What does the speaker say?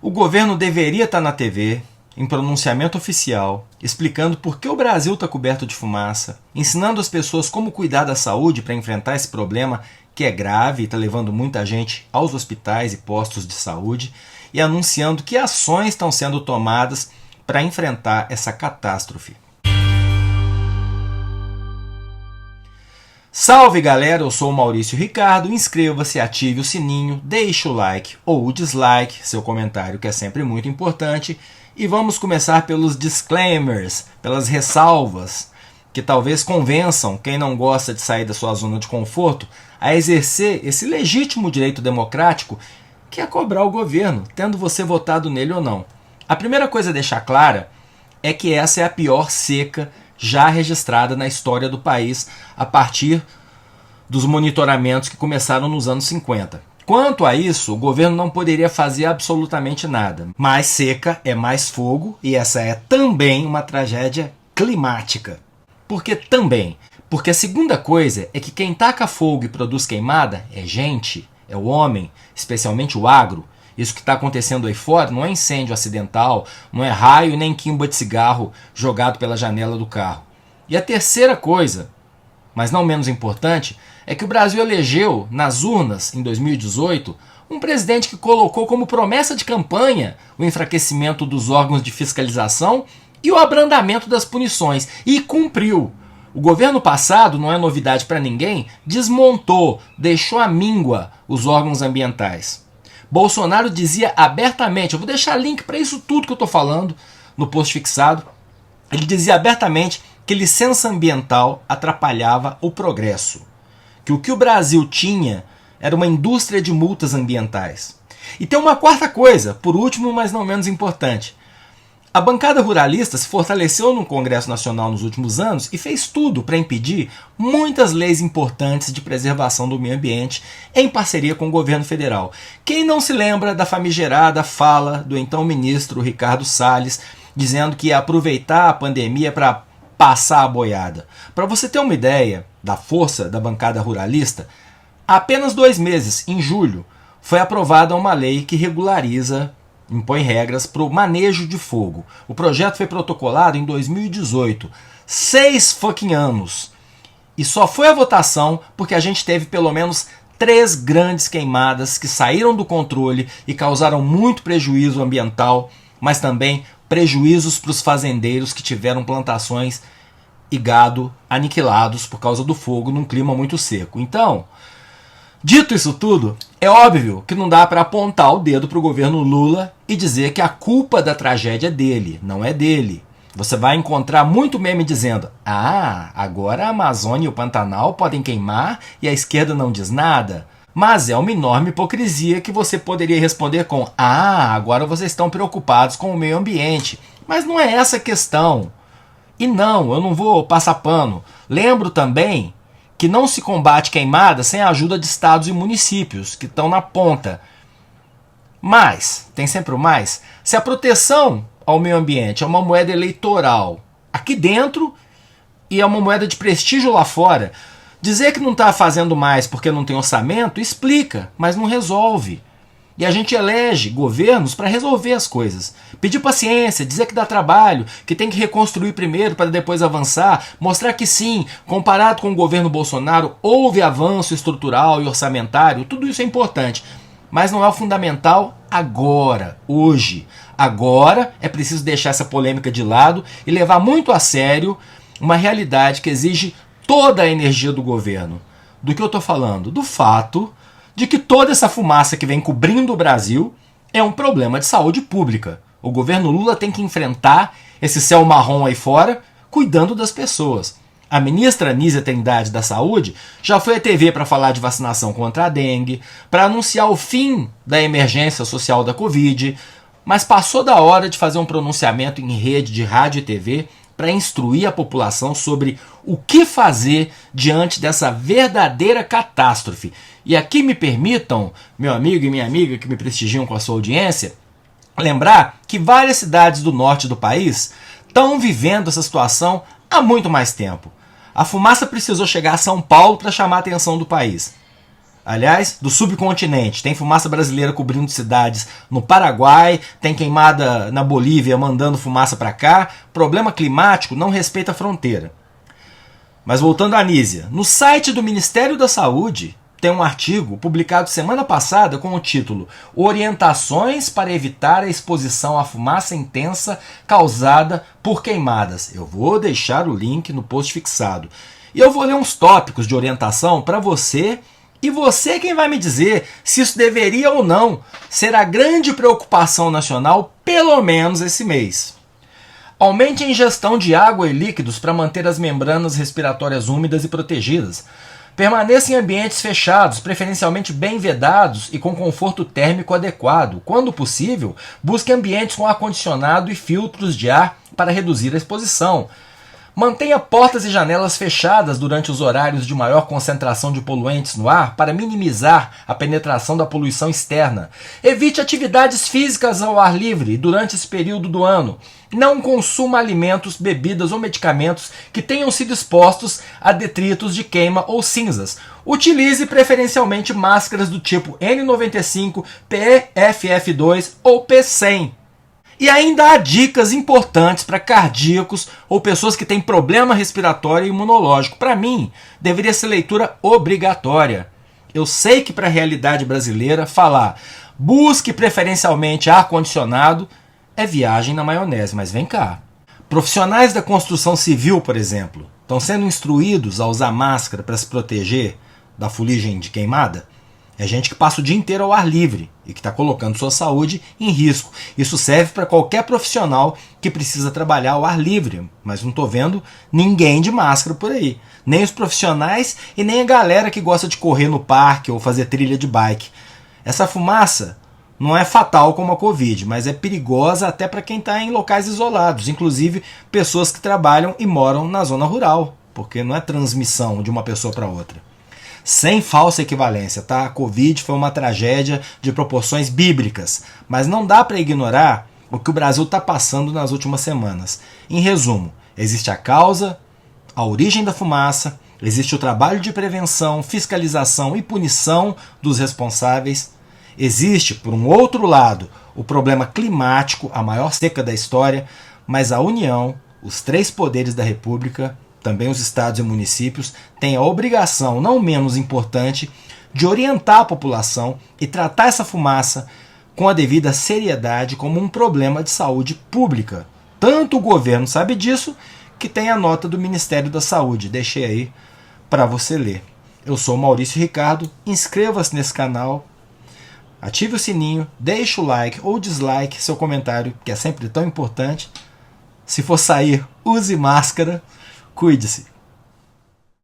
O governo deveria estar na TV, em pronunciamento oficial, explicando por que o Brasil está coberto de fumaça, ensinando as pessoas como cuidar da saúde para enfrentar esse problema que é grave e está levando muita gente aos hospitais e postos de saúde, e anunciando que ações estão sendo tomadas para enfrentar essa catástrofe. Salve galera, eu sou o Maurício Ricardo, inscreva-se, ative o sininho, deixe o like ou o dislike, seu comentário que é sempre muito importante, e vamos começar pelos disclaimers, pelas ressalvas, que talvez convençam quem não gosta de sair da sua zona de conforto a exercer esse legítimo direito democrático que é cobrar o governo, tendo você votado nele ou não. A primeira coisa a deixar clara é que essa é a pior seca já registrada na história do país a partir dos monitoramentos que começaram nos anos 50. Quanto a isso, o governo não poderia fazer absolutamente nada. Mais seca é mais fogo, e essa é também uma tragédia climática. Por que também? Porque a segunda coisa é que quem taca fogo e produz queimada é gente, é o homem, especialmente o agro. Isso que está acontecendo aí fora não é incêndio acidental, não é raio nem quimba de cigarro jogado pela janela do carro. E a terceira coisa, mas não menos importante, é que o Brasil elegeu, nas urnas, em 2018, um presidente que colocou como promessa de campanha o enfraquecimento dos órgãos de fiscalização e o abrandamento das punições. E cumpriu. O governo passado, não é novidade para ninguém, desmontou, deixou à míngua os órgãos ambientais. Bolsonaro dizia abertamente, eu vou deixar link para isso tudo que eu estou falando no post fixado, ele dizia abertamente que licença ambiental atrapalhava o progresso, que o Brasil tinha era uma indústria de multas ambientais. E tem uma quarta coisa, por último, mas não menos importante. A bancada ruralista se fortaleceu no Congresso Nacional nos últimos anos e fez tudo para impedir muitas leis importantes de preservação do meio ambiente em parceria com o governo federal. Quem não se lembra da famigerada fala do então ministro Ricardo Salles dizendo que ia aproveitar a pandemia para passar a boiada? Para você ter uma ideia da força da bancada ruralista, há apenas 2 meses, em julho, foi aprovada uma lei que impõe regras para o manejo de fogo. O projeto foi protocolado em 2018. 6 fucking anos. E só foi a votação porque a gente teve pelo menos 3 grandes queimadas que saíram do controle e causaram muito prejuízo ambiental, mas também prejuízos para os fazendeiros que tiveram plantações e gado aniquilados por causa do fogo num clima muito seco. Então, dito isso tudo, é óbvio que não dá para apontar o dedo para o governo Lula e dizer que a culpa da tragédia é dele, não é dele. Você vai encontrar muito meme dizendo: ah, agora a Amazônia e o Pantanal podem queimar e a esquerda não diz nada. Mas é uma enorme hipocrisia que você poderia responder com: ah, agora vocês estão preocupados com o meio ambiente. Mas não é essa a questão. E não, eu não vou passar pano. Lembro também que não se combate queimada sem a ajuda de estados e municípios, que estão na ponta. Mas, tem sempre o mais, se a proteção ao meio ambiente é uma moeda eleitoral aqui dentro e é uma moeda de prestígio lá fora, dizer que não está fazendo mais porque não tem orçamento explica, mas não resolve. E a gente elege governos para resolver as coisas. Pedir paciência, dizer que dá trabalho, que tem que reconstruir primeiro para depois avançar, mostrar que sim, comparado com o governo Bolsonaro, houve avanço estrutural e orçamentário, tudo isso é importante. Mas não é o fundamental agora, hoje. Agora é preciso deixar essa polêmica de lado e levar muito a sério uma realidade que exige toda a energia do governo. Do que eu estou falando? Do fato de que toda essa fumaça que vem cobrindo o Brasil é um problema de saúde pública. O governo Lula tem que enfrentar esse céu marrom aí fora, cuidando das pessoas. A ministra Nízia Trindade da Saúde já foi à TV para falar de vacinação contra a dengue, para anunciar o fim da emergência social da Covid, mas passou da hora de fazer um pronunciamento em rede de rádio e TV para instruir a população sobre o que fazer diante dessa verdadeira catástrofe. E aqui me permitam, meu amigo e minha amiga que me prestigiam com a sua audiência, lembrar que várias cidades do norte do país estão vivendo essa situação há muito mais tempo. A fumaça precisou chegar a São Paulo para chamar a atenção do país. Aliás, do subcontinente. Tem fumaça brasileira cobrindo cidades no Paraguai, tem queimada na Bolívia mandando fumaça para cá. Problema climático não respeita a fronteira. Mas voltando à Anísia, no site do Ministério da Saúde tem um artigo publicado semana passada com o título Orientações para evitar a exposição à fumaça intensa causada por queimadas. Eu vou deixar o link no post fixado. E eu vou ler uns tópicos de orientação para você, e você quem vai me dizer se isso deveria ou não ser a grande preocupação nacional, pelo menos esse mês. Aumente a ingestão de água e líquidos para manter as membranas respiratórias úmidas e protegidas. Permaneça em ambientes fechados, preferencialmente bem vedados e com conforto térmico adequado. Quando possível, busque ambientes com ar-condicionado e filtros de ar para reduzir a exposição. Mantenha portas e janelas fechadas durante os horários de maior concentração de poluentes no ar para minimizar a penetração da poluição externa. Evite atividades físicas ao ar livre durante esse período do ano. Não consuma alimentos, bebidas ou medicamentos que tenham sido expostos a detritos de queima ou cinzas. Utilize preferencialmente máscaras do tipo N95, PFF2 ou P100. E ainda há dicas importantes para cardíacos ou pessoas que têm problema respiratório e imunológico. Para mim, deveria ser leitura obrigatória. Eu sei que para a realidade brasileira, falar busque preferencialmente ar-condicionado é viagem na maionese, mas vem cá. Profissionais da construção civil, por exemplo, estão sendo instruídos a usar máscara para se proteger da fuligem de queimada? É gente que passa o dia inteiro ao ar livre e que está colocando sua saúde em risco. Isso serve para qualquer profissional que precisa trabalhar ao ar livre, mas não estou vendo ninguém de máscara por aí. Nem os profissionais e nem a galera que gosta de correr no parque ou fazer trilha de bike. Essa fumaça não é fatal como a Covid, mas é perigosa até para quem está em locais isolados, inclusive pessoas que trabalham e moram na zona rural, porque não é transmissão de uma pessoa para outra. Sem falsa equivalência, tá? A Covid foi uma tragédia de proporções bíblicas, mas não dá para ignorar o que o Brasil está passando nas últimas semanas. Em resumo, existe a causa, a origem da fumaça, existe o trabalho de prevenção, fiscalização e punição dos responsáveis. Existe, por um outro lado, o problema climático, a maior seca da história, mas a União, os três poderes da República, também os estados e municípios, têm a obrigação, não menos importante, de orientar a população e tratar essa fumaça com a devida seriedade como um problema de saúde pública. Tanto o governo sabe disso que tem a nota do Ministério da Saúde. Deixei aí para você ler. Eu sou Maurício Ricardo, inscreva-se nesse canal, ative o sininho, deixe o like ou dislike, seu comentário, que é sempre tão importante. Se for sair, use máscara. Cuide-se.